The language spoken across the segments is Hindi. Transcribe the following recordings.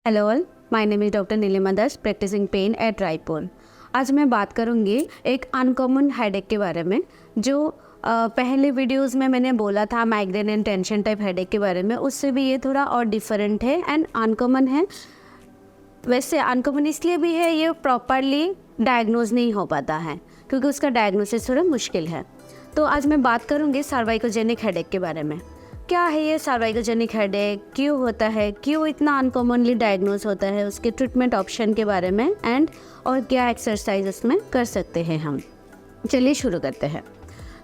Hello all, my name is doctor Neelima Das, practising pain at Raipur. आज मैं बात करूंगी एक अनकॉमन हेडेक के बारे में जो पहले वीडियोस में मैंने बोला था migraine and tension type headache के बारे में। उससे भी ये थोड़ा और डिफरेंट है एंड अनकॉमन है। वैसे अनकॉमन इसलिए भी है, ये प्रॉपरली डायग्नोज नहीं हो पाता है क्योंकि उसका डायग्नोसिस थोड़ा मुश्किल है। तो आज मैं बात करूंगी सर्वाइकोजेनिक हेडेक के बारे में। क्या है ये सर्वाइकोजेनिक हेडेक, क्यों होता है, क्यों इतना अनकॉमनली डायग्नोज होता है, उसके ट्रीटमेंट ऑप्शन के बारे में एंड और क्या एक्सरसाइज उसमें कर सकते हैं हम। चलिए शुरू करते हैं।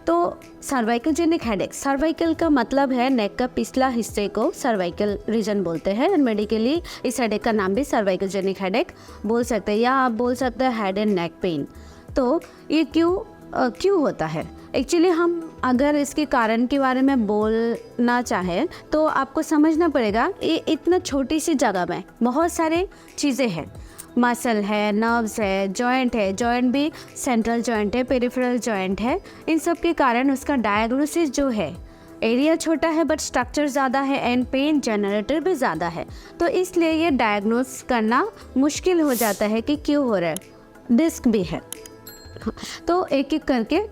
तो सर्वाइकोजेनिक हेडेक, सर्वाइकल का मतलब है नेक का पिछला हिस्से को सर्वाइकल रीजन बोलते हैं एंड मेडिकली इस हेडेक का नाम भी सर्वाइकोजेनिक हेडेक बोल सकते हैं या आप बोल सकते हैं हेड एंड नेक पेन। तो ये क्यों होता है एक्चुअली, हम अगर इसके कारण के बारे में बोलना चाहें तो आपको समझना पड़ेगा ये इतना छोटी सी जगह में बहुत सारे चीज़ें हैं। मसल है, नर्व्स है, जॉइंट भी सेंट्रल जॉइंट है, पेरिफेरल जॉइंट है। इन सब के कारण उसका डायग्नोसिस जो है, एरिया छोटा है बट स्ट्रक्चर ज़्यादा है एंड पेन जनरेटर भी ज़्यादा है। तो इसलिए ये डायग्नोस करना मुश्किल हो जाता है कि क्यों हो रहा है। डिस्क भी है, तो एक एक करके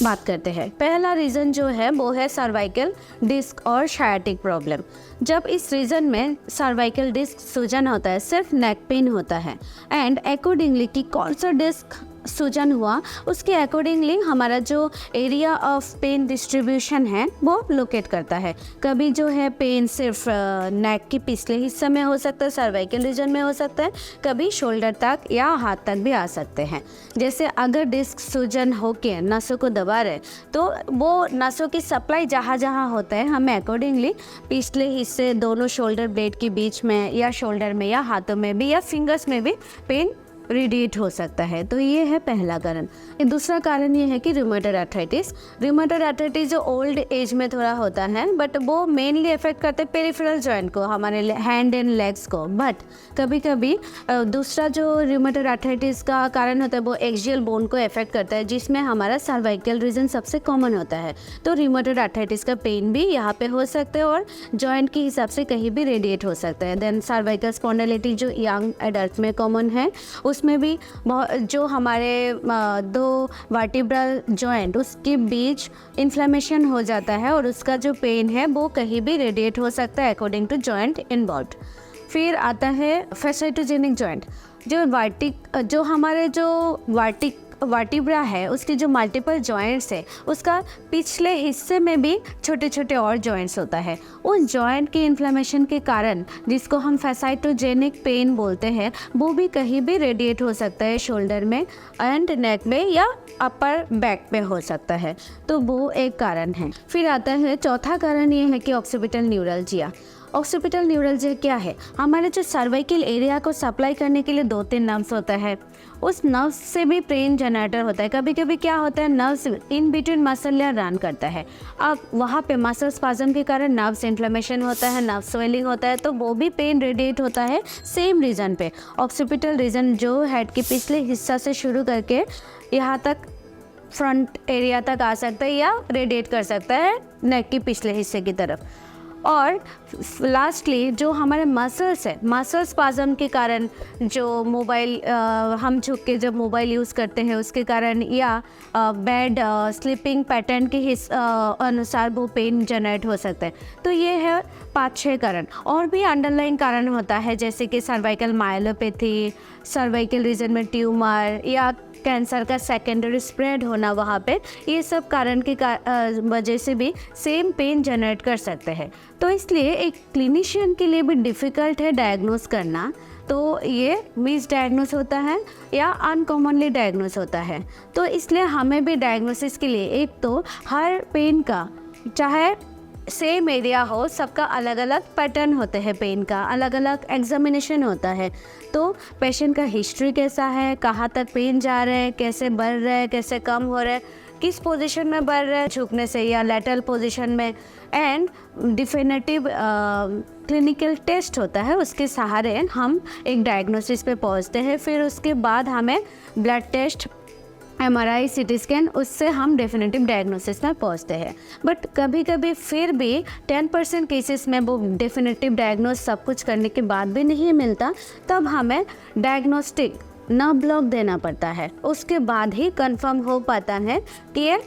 बात करते हैं। पहला रीज़न जो है वो है सर्वाइकल डिस्क और शायाटिक प्रॉब्लम। जब इस रीजन में सर्वाइकल डिस्क सूजन होता है, सिर्फ नेक पेन होता है एंड अकॉर्डिंगली कि कौन सा डिस्क सूजन हुआ उसके अकॉर्डिंगली हमारा जो एरिया ऑफ पेन डिस्ट्रीब्यूशन है वो लोकेट करता है। कभी जो है पेन सिर्फ नेक के पिछले हिस्से में हो सकता है, सर्वाइकल रीजन में हो सकता है, कभी शोल्डर तक या हाथ तक भी आ सकते हैं। जैसे अगर डिस्क सूजन होके नसों को दबा रहे तो वो नसों की सप्लाई जहाँ जहाँ होता है हमें अकॉर्डिंगली पिछले हिस्से, दोनों शोल्डर ब्लेड के बीच में या शोल्डर में या हाथों में भी या फिंगर्स में भी पेन रेडिएट हो सकता है। तो ये है पहला कारण। दूसरा कारण ये है कि रूमेटॉइड आर्थराइटिस जो ओल्ड एज में थोड़ा होता है बट वो मेनली इफेक्ट करते हैं पेरिफेरल जॉइंट को, हमारे हैंड एंड लेग्स को। बट कभी कभी दूसरा जो रूमेटॉइड आर्थराइटिस का कारण होता है वो एक्सियल बोन को इफेक्ट करता है, जिसमें हमारा सर्वाइकल रीजन सबसे कॉमन होता है। तो रूमेटॉइड आर्थराइटिस का पेन भी यहाँ पे हो सकता है और जॉइंट के हिसाब से कहीं भी रेडिएट हो सकता है। देन सर्वाइकल स्पॉन्डिलाइटिस जो यंग एडल्ट में कॉमन है, उसमें भी जो हमारे दो वर्टिब्रल जॉइंट उसके बीच इन्फ्लेमेशन हो जाता है और उसका जो पेन है वो कहीं भी रेडिएट हो सकता है अकॉर्डिंग टू जॉइंट इन्वॉल्व्ड। फिर आता है फैसाइटोजेनिक जॉइंट, जो हमारे वर्टिब्रा है उसके जो मल्टीपल जॉइंट्स है उसका पिछले हिस्से में भी छोटे छोटे और जॉइंट्स होता है। उस जॉइंट के इन्फ्लेमेशन के कारण जिसको हम फैसाइटोजेनिक पेन बोलते हैं वो भी कहीं भी रेडिएट हो सकता है, शोल्डर में एंड नेक में या अपर बैक पे हो सकता है। तो वो एक कारण है। फिर आता है चौथा कारण, ये है कि ऑक्सीपिटल न्यूरल्जिया। ऑक्सीपिटल न्यूरल्जिया क्या है? हमारे जो सर्वाइकल एरिया को सप्लाई करने के लिए 2-3 नर्व्स होता है, उस नर्व्स से भी पेन जनरेटर होता है। कभी कभी क्या होता है, nerves in between muscle layer run करता है। अब वहाँ पे मसल स्पाज्म के कारण नर्व्स इन्फ्लेमेशन होता है, नर्व स्वेलिंग होता है, तो वो भी पेन रेडिएट होता है सेम रीजन पे। ऑक्सीपिटल रीजन जो हेड के पिछले हिस्सा से शुरू करके यहाँ तक फ्रंट एरिया तक आ सकता है या रेडिएट कर सकता है नेक के पिछले हिस्से की तरफ। और लास्टली जो हमारे मसल्स है, मसल स्पाज्म के कारण जो मोबाइल हम झुक के जब मोबाइल यूज़ करते हैं उसके कारण या बेड स्लीपिंग पैटर्न के अनुसार वो पेन जनरेट हो सकता है। तो ये है 5-6 कारण। और भी अंडरलाइन कारण होता है जैसे कि सर्वाइकल माइलोपैथी, सर्वाइकल रीजन में ट्यूमर या कैंसर का सेकेंडरी स्प्रेड होना वहाँ पे, ये सब कारण के वजह से भी सेम पेन जनरेट कर सकते हैं। तो इसलिए एक क्लिनिशियन के लिए भी डिफ़िकल्ट है डायग्नोस करना। तो ये मिस डायग्नोस होता है या अनकॉमनली डायग्नोस होता है। तो इसलिए हमें भी डायग्नोसिस के लिए एक तो हर पेन का, चाहे सेम एरिया हो, सबका अलग अलग पैटर्न होते हैं, पेन का अलग अलग एग्जामिनेशन होता है। तो पेशेंट का हिस्ट्री कैसा है, कहाँ तक पेन जा रहा है, कैसे बढ़ रहा है, कैसे कम हो रहा है, किस पोजीशन में बढ़ रहा है, झुकने से या लैटरल पोजीशन में, एंड डिफिनेटिव क्लिनिकल टेस्ट होता है, उसके सहारे हम एक डायग्नोसिस पे पहुंचते हैं। फिर उसके बाद हमें blood test MRI CT scan, उससे हम डेफिनेटिव डायग्नोसिस में पहुंचते हैं। बट कभी कभी फिर भी 10% केसेस में वो डेफिनेटिव डायग्नोस सब कुछ करने के बाद भी नहीं मिलता, तब हमें डायग्नोस्टिक नर्व ब्लॉक देना पड़ता है। उसके बाद ही कंफर्म हो पाता है कि ये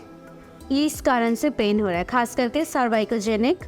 इस कारण से पेन हो रहा है, खास करके सर्वाइकोजेनिक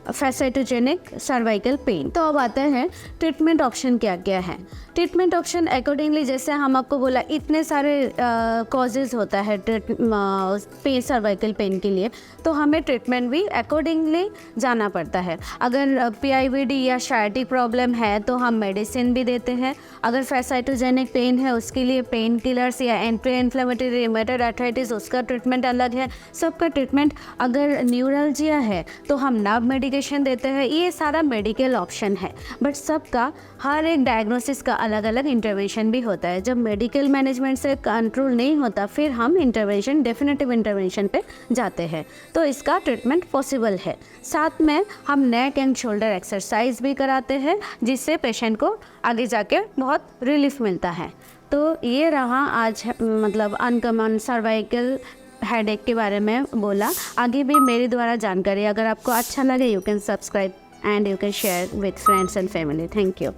फैसाइटोजेनिक सर्वाइकल पेन। तो अब आता है ट्रीटमेंट ऑप्शन क्या क्या है। ट्रीटमेंट ऑप्शन अकॉर्डिंगली, जैसे हम आपको बोला इतने सारे कॉजेज़ होता है पेन, सर्वाइकल पेन के लिए, तो हमें ट्रीटमेंट भी अकॉर्डिंगली जाना पड़ता है। अगर PIVD या शायटिक प्रॉब्लम है तो हम मेडिसिन भी देते हैं। अगर फैसाइटोजेनिक पेन है उसके लिए पेन किलर्स या एंटी इन्फ्लेमेटरी रिमेटॉइड आर्थराइटिस, उसका ट्रीटमेंट अलग है, सबका ट्रीटमेंट। अगर न्यूरल्जिया है तो हम नर्व मेडिकेशन देते हैं। ये सारा मेडिकल ऑप्शन है, बट सबका हर एक डायग्नोसिस का अलग अलग इंटरवेंशन भी होता है। जब मेडिकल मैनेजमेंट से कंट्रोल नहीं होता फिर हम इंटरवेंशन, डेफिनेटिव इंटरवेंशन पे जाते हैं, तो इसका ट्रीटमेंट पॉसिबल है। साथ में हम नेक एंड शोल्डर एक्सरसाइज भी कराते हैं, जिससे पेशेंट को आगे जाके बहुत रिलीफ मिलता है। तो ये रहा आज मतलब अनकॉमन सर्वाइकल हेडेक के बारे में बोला। आगे भी मेरे द्वारा जानकारी, अगर आपको अच्छा लगे, you can subscribe and you can share with friends and family. Thank you.